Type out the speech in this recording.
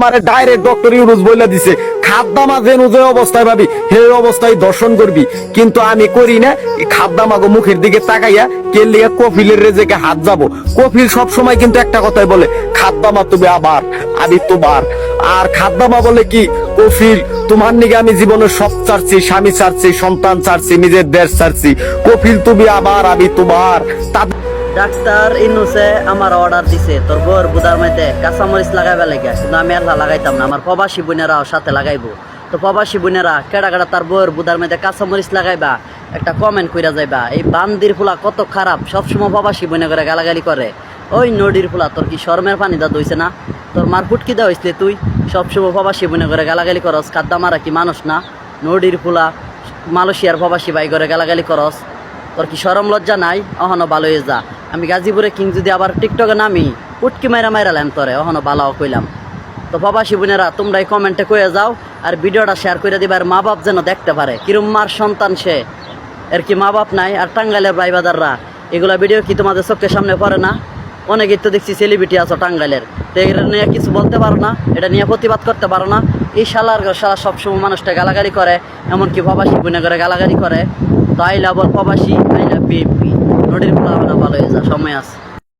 আমার direct doctor Yunus বলে দিছে খাদ্দামা যেন যে অবস্থায় ভাবি সেই অবস্থায় দর্শন করবি, কিন্তু আমি করি না। খাদ্দামাগো মুখের দিকে তাকাইয়া কেলিয়া কফিলের রেজেকে হাত যাব। কফিল সব সময় কিন্তু একটা কথাই বলে, খাদ্দামা তুমি আবার আমি তোমার। আর খাদ্দামা বলে কি, কফিল তোমার নিকে আমি জীবনের সব ছাড়ছি, স্বামী ছাড়ছি, সন্তান ছাড়ছি, নিজের দেশ ছাড়ছি, কফিল তুমি আবার আমি তোমার। ডাক্তার ইনুসে আমার অর্ডার দিছে তোর বউর বুদার মধ্যে কাঁচামরিচ লাগাইবা লাগে, কিন্তু আমি আর লাগাইতাম না, আমার প্রবাসী বোনেরাও সাথে লাগাইবো। তো প্রবাসী বোনেরা কেডা কেডা তার বউর বুদার মধ্যে কাঁচামরিচ লাগাইবা একটা কমেন্ট কইরা যাইবা। এই বান্দির ফুলা কত খারাপ, সবসময় প্রবাসী বোনে করে গালাগালি করে। ওই নদীর ফুলা তোর কি শর্মের পানি দা দইছে না? তোর মার ফুটকি দা হইছে তুই সবসময় প্রবাসী বোনে করে গালাগালি করস। খাদ্দা মারা কি মানুষ না? নদীর ফুলা মালয়েশিয়ার প্রবাসী ভাই করে গালাগালি করস, তোর কি শরম লজ্জা নাই? অহনো ভালো হয়ে যা। আমি গাজীপুরে কিং যদি আবার টিকটকে নামি উটকি মাইরা মাইরালাম তোরে, অহনো ভালো কইলাম। তো প্রবাসী বোনেরা তোমরাই কমেন্টে কয়ে যাও, আর ভিডিওটা শেয়ার করে দিবা, আর মা বাপ যেন দেখতে পারে কিরম মার সন্তান সে। এর কি মা বাপ নাই? আর টাঙ্গাইলের ভাইবাদাররা এগুলা ভিডিও কি তোমাদের চোখের সামনে পড়ে না? অনেকেই তো দেখছি সেলিব্রিটি আছো টাঙ্গাইলের, তো এটা নিয়ে কিছু বলতে পারো না? এটা নিয়ে প্রতিবাদ করতে পারো না? এই শালার শালা সবসময় মানুষটা গালাগালি করে, এমনকি প্রবাসী বোনে করে গালাগালি করে। তো আই লাভ প্রবাসী, আই লাভ বিএনপি। নদীর পোলা ভালো হয়ে যা, সময় আছে।